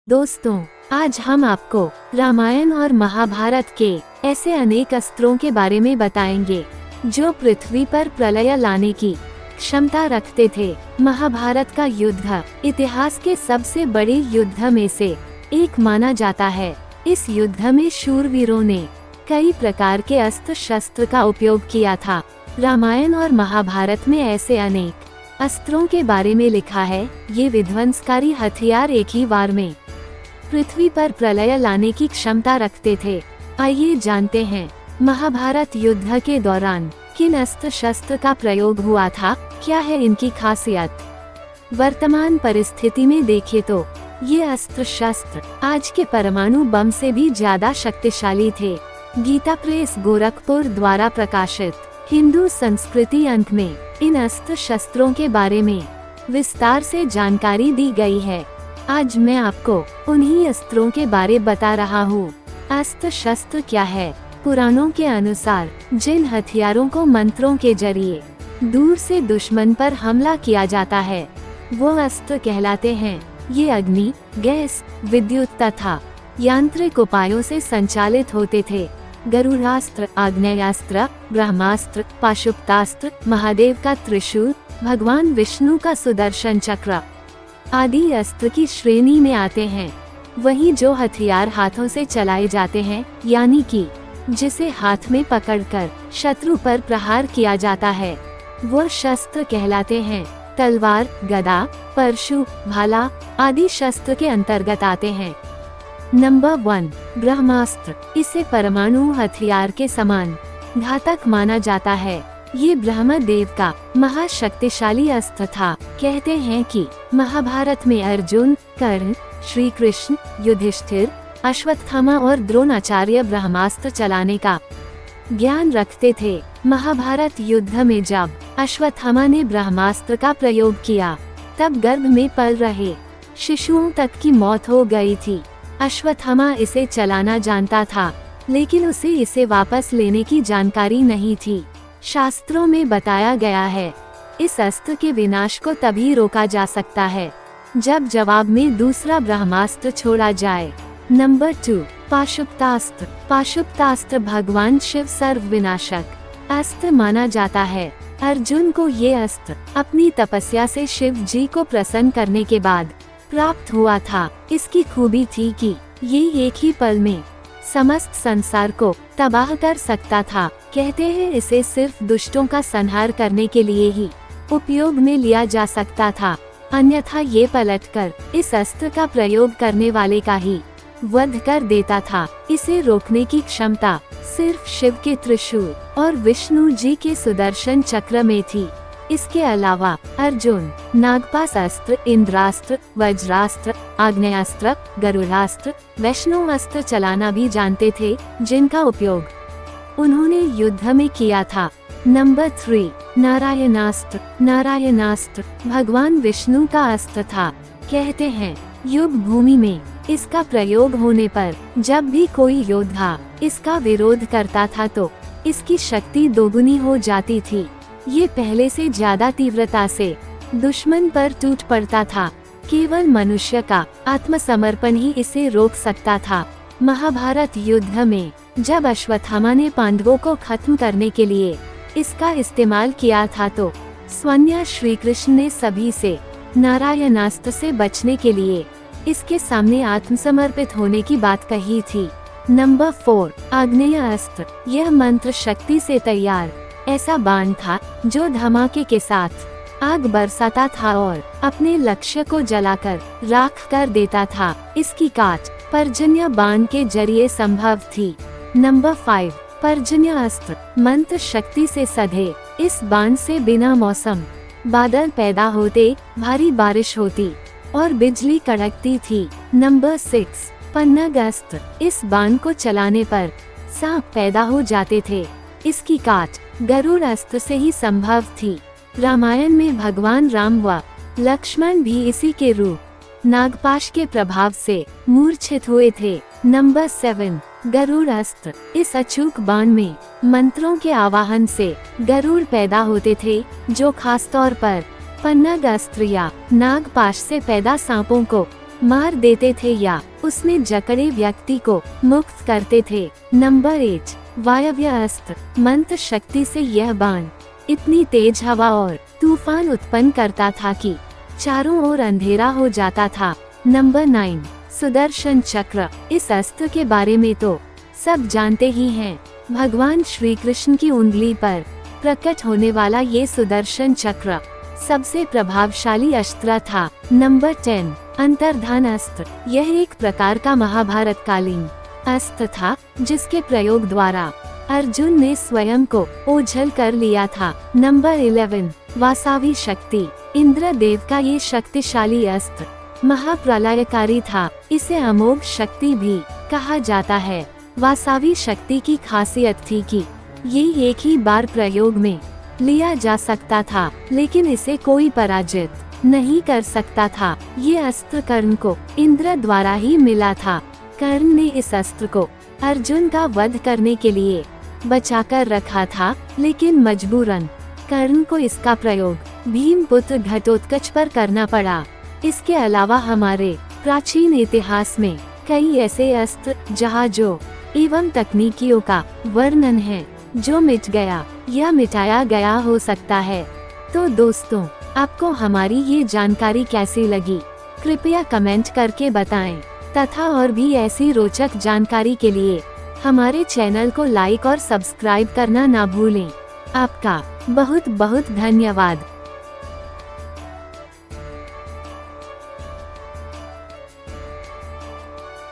दोस्तों, आज हम आपको रामायण और महाभारत के ऐसे अनेक अस्त्रों के बारे में बताएंगे जो पृथ्वी पर प्रलय लाने की क्षमता रखते थे। महाभारत का युद्ध इतिहास के सबसे बड़े युद्ध में से एक माना जाता है। इस युद्ध में शूरवीरों ने कई प्रकार के अस्त्र शस्त्र का उपयोग किया था। रामायण और महाभारत में ऐसे अनेक अस्त्रों के बारे में लिखा है। ये विध्वंसकारी हथियार एक ही बार में पृथ्वी पर प्रलय लाने की क्षमता रखते थे। आइए जानते हैं महाभारत युद्ध के दौरान किन अस्त्र शस्त्र का प्रयोग हुआ था, क्या है इनकी खासियत। वर्तमान परिस्थिति में देखें तो ये अस्त्र शस्त्र आज के परमाणु बम से भी ज्यादा शक्तिशाली थे। गीता प्रेस गोरखपुर द्वारा प्रकाशित हिंदू संस्कृति अंक में इन अस्त्र शस्त्रों के बारे में विस्तार से जानकारी दी गई है। आज मैं आपको उन्हीं अस्त्रों के बारे बता रहा हूँ। अस्त्र शस्त्र क्या है? पुराणों के अनुसार जिन हथियारों को मंत्रों के जरिए दूर से दुश्मन पर हमला किया जाता है वो अस्त्र कहलाते हैं। ये अग्नि, गैस, विद्युत तथा यांत्रिक उपायों से संचालित होते थे। गरुड़ास्त्र, आग्नेयास्त्र, ब्रह्मास्त्र, पाशुपतास्त्र, महादेव का त्रिशूल, भगवान विष्णु का सुदर्शन चक्र आदि अस्त्र की श्रेणी में आते हैं। वहीं जो हथियार हाथों से चलाए जाते हैं, यानी कि जिसे हाथ में पकड़कर शत्रु पर प्रहार किया जाता है, वो शस्त्र कहलाते हैं। तलवार, गदा, परशु, भाला आदि शस्त्र के अंतर्गत आते हैं। नंबर 1, ब्रह्मास्त्र। इसे परमाणु हथियार के समान घातक माना जाता है। ये ब्रह्मदेव का महाशक्तिशाली अस्त्र था। कहते हैं कि महाभारत में अर्जुन, कर्ण, श्री कृष्ण, युधिष्ठिर, अश्वत्थामा और द्रोणाचार्य ब्रह्मास्त्र चलाने का ज्ञान रखते थे। महाभारत युद्ध में जब अश्वत्थामा ने ब्रह्मास्त्र का प्रयोग किया तब गर्भ में पल रहे शिशुओं तक की मौत हो गई थी। अश्वत्थामा इसे चलाना जानता था, लेकिन उसे इसे वापस लेने की जानकारी नहीं थी। शास्त्रों में बताया गया है इस अस्त्र के विनाश को तभी रोका जा सकता है जब जवाब में दूसरा ब्रह्मास्त्र छोड़ा जाए। नंबर 2, पाशुपतास्त्र। पाशुपतास्त्र भगवान शिव सर्व विनाशक अस्त्र माना जाता है। अर्जुन को ये अस्त्र अपनी तपस्या से शिव जी को प्रसन्न करने के बाद प्राप्त हुआ था। इसकी खूबी थी कि ये एक ही पल में समस्त संसार को तबाह कर सकता था। कहते हैं इसे सिर्फ दुष्टों का संहार करने के लिए ही उपयोग में लिया जा सकता था, अन्यथा ये पलटकर इस अस्त्र का प्रयोग करने वाले का ही वध कर देता था। इसे रोकने की क्षमता सिर्फ शिव के त्रिशूल और विष्णु जी के सुदर्शन चक्र में थी। इसके अलावा अर्जुन नागपाश अस्त्र, इंद्रास्त्र, वज्रास्त्र, आग्नेयास्त्र, गरुड़ास्त्र, वैष्णव अस्त्र चलाना भी जानते थे, जिनका उपयोग उन्होंने युद्ध में किया था। नंबर 3, नारायणास्त्र। नारायणास्त्र भगवान विष्णु का अस्त्र था। कहते हैं युद्ध भूमि में इसका प्रयोग होने पर जब भी कोई योद्धा इसका विरोध करता था तो इसकी शक्ति दोगुनी हो जाती थी। ये पहले से ज्यादा तीव्रता से दुश्मन पर टूट पड़ता था। केवल मनुष्य का आत्मसमर्पण ही इसे रोक सकता था। महाभारत युद्ध में जब अश्वत्थामा ने पांडवों को खत्म करने के लिए इसका इस्तेमाल किया था तो स्वयं श्री कृष्ण ने सभी से नारायणास्त्र से बचने के लिए इसके सामने आत्मसमर्पित होने की बात कही थी। नंबर 4, आग्नेय अस्त्र। यह मंत्र शक्ति से तैयार ऐसा बाण था जो धमाके के साथ आग बरसाता था और अपने लक्ष्य को जलाकर राख कर देता था। इसकी काट पर्जन्य बाण के जरिए संभव थी। नंबर 5, पर्जन्य अस्त्र। मंत्र शक्ति से सधे इस बाण से बिना मौसम बादल पैदा होते, भारी बारिश होती और बिजली कड़कती थी। नंबर 6, पन्नग अस्त्र। इस बाण को चलाने पर सांप पैदा हो जाते थे। इसकी काट गरुड़ अस्त्र से ही संभव थी। रामायण में भगवान राम व लक्ष्मण भी इसी के रूप नागपाश के प्रभाव से मूर्छित हुए थे। नंबर 7, गरुड़ अस्त्र। इस अचूक बाण में मंत्रों के आवाहन से गरुड़ पैदा होते थे, जो खास तौर पर पन्नग अस्त्र या नागपाश से पैदा सांपों को मार देते थे या उसने जकड़े व्यक्ति को मुक्त करते थे। नंबर 8, वायव्य अस्त्र। मंत्र शक्ति से यह बाण इतनी तेज हवा और तूफान उत्पन्न करता था कि चारों ओर अंधेरा हो जाता था। नंबर 9, सुदर्शन चक्र। इस अस्त्र के बारे में तो सब जानते ही हैं। भगवान श्री कृष्ण की उंगली पर प्रकट होने वाला ये सुदर्शन चक्र सबसे प्रभावशाली अस्त्र था। नंबर 10, अंतर्धान अस्त्र। यह एक प्रकार का महाभारत कालीन अस्त्र था जिसके प्रयोग द्वारा अर्जुन ने स्वयं को ओझल कर लिया था। नंबर 11, वासावी शक्ति। इंद्रदेव का ये शक्तिशाली अस्त्र महाप्रलयकारी था। इसे अमोघ शक्ति भी कहा जाता है। वासावी शक्ति की खासियत थी कि ये एक ही बार प्रयोग में लिया जा सकता था, लेकिन इसे कोई पराजित नहीं कर सकता था। ये अस्त्र कर्ण को इंद्र द्वारा ही मिला था। कर्ण ने इस अस्त्र को अर्जुन का वध करने के लिए बचाकर रखा था, लेकिन मजबूरन कर्ण को इसका प्रयोग भीमपुत्र घटोत्कच पर करना पड़ा। इसके अलावा हमारे प्राचीन इतिहास में कई ऐसे अस्त्र, जहाजों एवं तकनीकियों का वर्णन है जो मिट गया या मिटाया गया हो सकता है। तो दोस्तों, आपको हमारी ये जानकारी कैसी लगी? कृपया कमेंट करके बताएं तथा और भी ऐसी रोचक जानकारी के लिए हमारे चैनल को लाइक और सब्सक्राइब करना ना भूलें। आपका बहुत बहुत धन्यवाद।